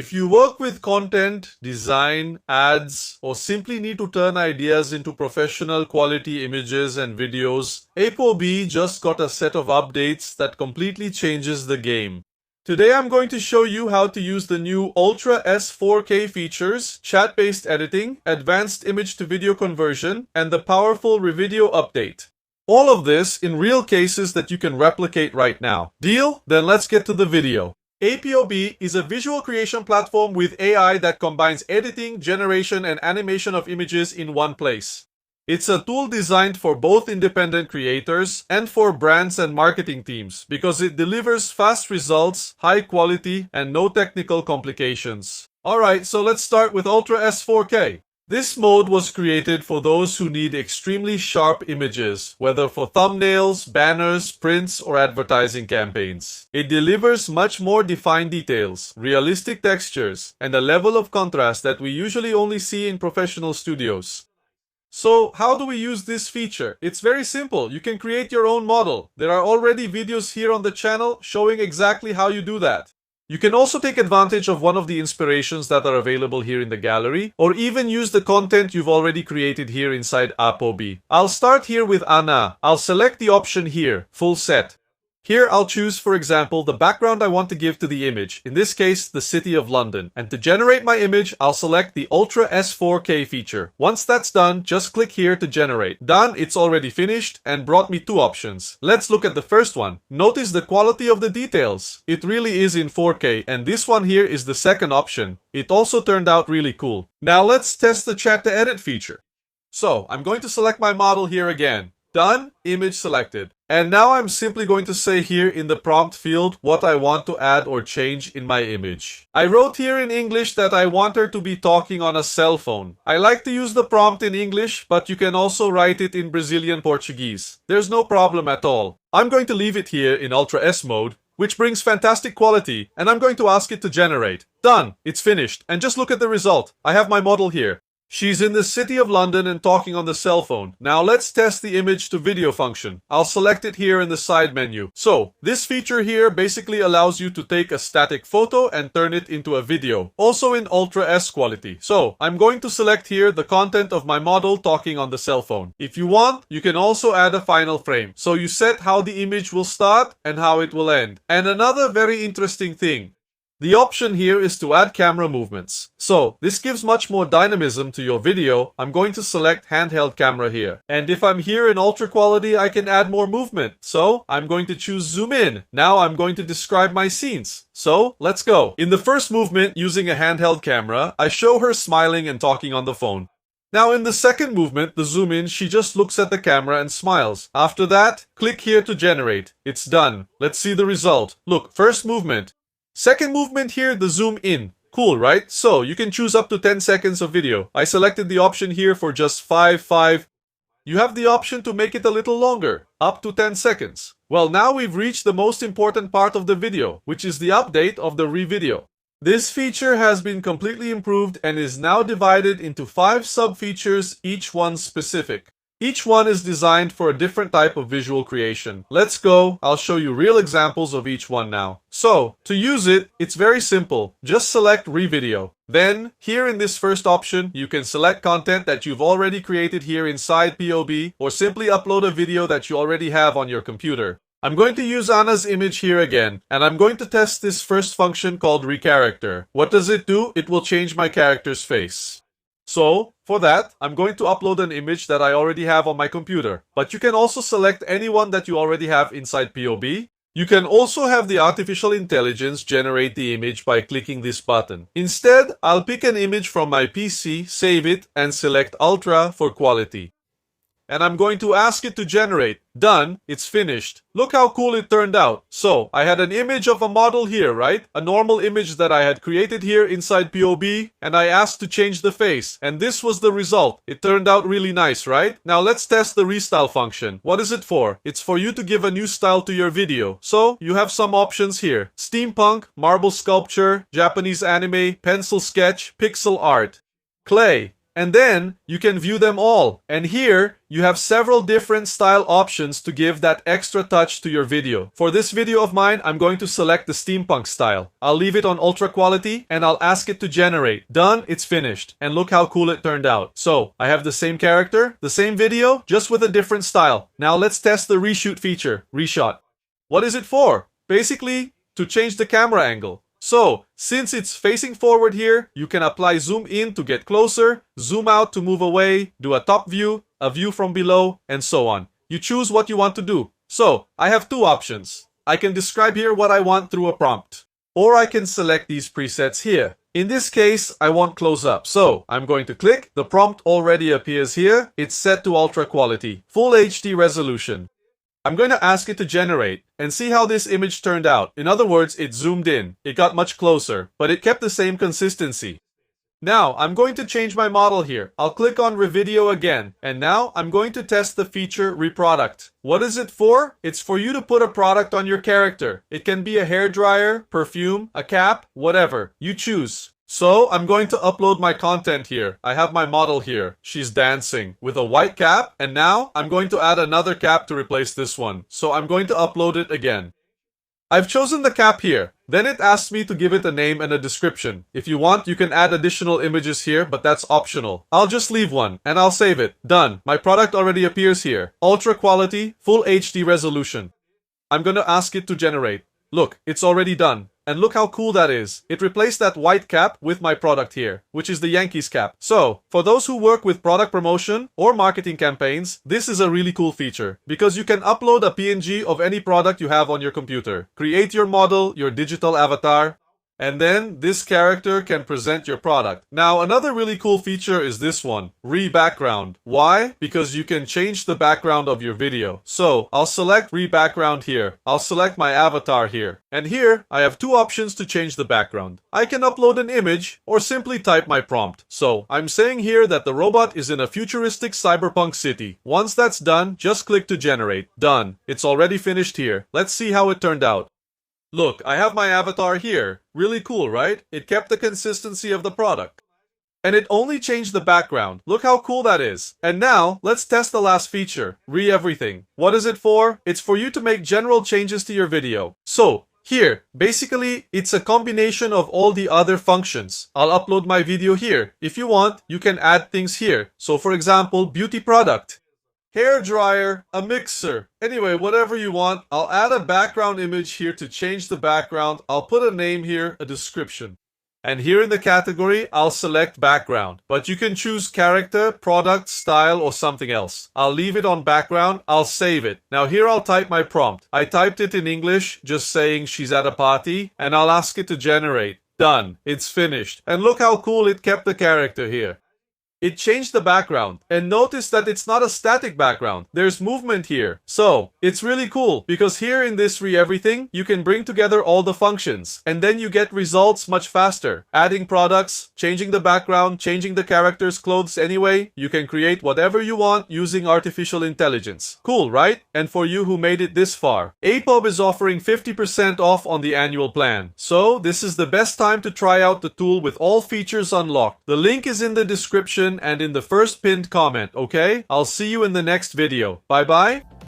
If you work with content, design, ads, or simply need to turn ideas into professional quality images and videos, APOB just got a set of updates that completely changes the game. Today I'm going to show you how to use the new Ultra S 4K features, chat-based editing, advanced image-to-video conversion, and the powerful Revideo update. All of this in real cases that you can replicate right now. Deal? Then let's get to the video. APOB is a visual creation platform with AI that combines editing, generation, and animation of images in one place. It's a tool designed for both independent creators and for brands and marketing teams because it delivers fast results, high quality, and no technical complications. Alright, so let's start with Ultra S 4K. This mode was created for those who need extremely sharp images, whether for thumbnails, banners, prints, or advertising campaigns. It delivers much more defined details, realistic textures, and a level of contrast that we usually only see in professional studios. So, how do we use this feature? It's very simple. You can create your own model. There are already videos here on the channel showing exactly how you do that. You can also take advantage of one of the inspirations that are available here in the gallery, or even use the content you've already created here inside APOB. I'll start here with Anna. I'll select the option here, Full Set. Here I'll choose, for example, the background I want to give to the image, in this case, the City of London. And to generate my image, I'll select the Ultra S 4K feature. Once that's done, just click here to generate. Done, it's already finished and brought me two options. Let's look at the first one. Notice the quality of the details. It really is in 4K, and this one here is the second option. It also turned out really cool. Now let's test the chat to edit feature. So, I'm going to select my model here again. Done, image selected. And now I'm simply going to say here in the prompt field what I want to add or change in my image. I wrote here in English that I want her to be talking on a cell phone. I like to use the prompt in English, but you can also write it in Brazilian Portuguese. There's no problem at all. I'm going to leave it here in Ultra S mode, which brings fantastic quality, and I'm going to ask it to generate. Done! It's finished. And just look at the result. I have my model here. She's in the City of London and talking on the cell phone. Now let's test the image to video function. I'll select it here in the side menu. So, this feature here basically allows you to take a static photo and turn it into a video, also in Ultra S quality. So, I'm going to select here the content of my model talking on the cell phone. If you want, you can also add a final frame. So you set how the image will start and how it will end. And another very interesting thing. The option here is to add camera movements. So, this gives much more dynamism to your video. I'm going to select handheld camera here. And if I'm here in ultra quality, I can add more movement. So, I'm going to choose zoom in. Now I'm going to describe my scenes. So, let's go. In the first movement, using a handheld camera, I show her smiling and talking on the phone. Now in the second movement, the zoom in, she just looks at the camera and smiles. After that, click here to generate. It's done. Let's see the result. Look, first movement. Second movement here, the zoom in. Cool, right? So, you can choose up to 10 seconds of video. I selected the option here for just 5. You have the option to make it a little longer, up to 10 seconds. Well, now we've reached the most important part of the video, which is the update of the Revideo. This feature has been completely improved and is now divided into 5 sub-features, each one specific. Each one is designed for a different type of visual creation. Let's go. I'll show you real examples of each one now. So, to use it, it's very simple. Just select Revideo. Then, here in this first option, you can select content that you've already created here inside APOB, or simply upload a video that you already have on your computer. I'm going to use Anna's image here again, and I'm going to test this first function called Recharacter. What does it do? It will change my character's face. So, for that, I'm going to upload an image that I already have on my computer. But you can also select anyone that you already have inside APOB. You can also have the artificial intelligence generate the image by clicking this button. Instead, I'll pick an image from my PC, save it, and select Ultra for quality. And I'm going to ask it to generate. Done, it's finished. Look how cool it turned out. So, I had an image of a model here, right? A normal image that I had created here inside APOB, and I asked to change the face. And this was the result. It turned out really nice, right? Now let's test the restyle function. What is it for? It's for you to give a new style to your video. So, you have some options here. Steampunk, marble sculpture, Japanese anime, pencil sketch, pixel art. Clay. And then you can view them all. And here you have several different style options to give that extra touch to your video. For this video of mine, I'm going to select the steampunk style. I'll leave it on ultra quality and I'll ask it to generate. Done, it's finished. And look how cool it turned out. So I have the same character, the same video, just with a different style. Now let's test the reshoot feature, reshot. What is it for? Basically, to change the camera angle. So, since it's facing forward here, you can apply zoom in to get closer, zoom out to move away, do a top view, a view from below, and so on. You choose what you want to do. So, I have two options. I can describe here what I want through a prompt. Or I can select these presets here. In this case, I want close up. So, I'm going to click. The prompt already appears here. It's set to ultra quality, full HD resolution. I'm going to ask it to generate and see how this image turned out. In other words, it zoomed in. It got much closer, but it kept the same consistency. Now, I'm going to change my model here. I'll click on Revideo again, and now I'm going to test the feature Reproduct. What is it for? It's for you to put a product on your character. It can be a hairdryer, perfume, a cap, whatever. You choose. So, I'm going to upload my content here. I have my model here. She's dancing with a white cap, and now I'm going to add another cap to replace this one. So, I'm going to upload it again. I've chosen the cap here. Then it asks me to give it a name and a description. If you want, you can add additional images here, but that's optional. I'll just leave one, and I'll save it. Done. My product already appears here. Ultra quality, full HD resolution. I'm going to ask it to generate. Look, it's already done. And look how cool that is. It replaced that white cap with my product here, which is the Yankees cap. So, for those who work with product promotion or marketing campaigns, this is a really cool feature because you can upload a PNG of any product you have on your computer. Create your model, your digital avatar, and then this character can present your product. Now, another really cool feature is this one, Re-Background. Why? Because you can change the background of your video. So, I'll select Re-Background here. I'll select my avatar here. And here, I have two options to change the background. I can upload an image or simply type my prompt. So, I'm saying here that the robot is in a futuristic cyberpunk city. Once that's done, just click to generate. Done. It's already finished here. Let's see how it turned out. Look, I have my avatar here. Really cool, right? It kept the consistency of the product. And it only changed the background. Look how cool that is. And now, let's test the last feature, Re-Everything. What is it for? It's for you to make general changes to your video. So, here, basically, it's a combination of all the other functions. I'll upload my video here. If you want, you can add things here. So, for example, beauty product. Hair dryer, a mixer. Anyway, whatever you want. I'll add a background image here to change the background. I'll put a name here, a description. And here in the category, I'll select background. But you can choose character, product, style, or something else. I'll leave it on background. I'll save it. Now here I'll type my prompt. I typed it in English, just saying she's at a party, and I'll ask it to generate. Done. It's finished. And look how cool it kept the character here. It changed the background, and notice that it's not a static background. There's movement here. So, it's really cool because here in this Re-Everything, you can bring together all the functions, and then you get results much faster. Adding products, changing the background, changing the character's clothes anyway. You can create whatever you want using artificial intelligence. Cool, right? And for you who made it this far, APOB is offering 50% off on the annual plan. So, this is the best time to try out the tool with all features unlocked. The link is in the description and in the first pinned comment, okay? I'll see you in the next video. Bye bye.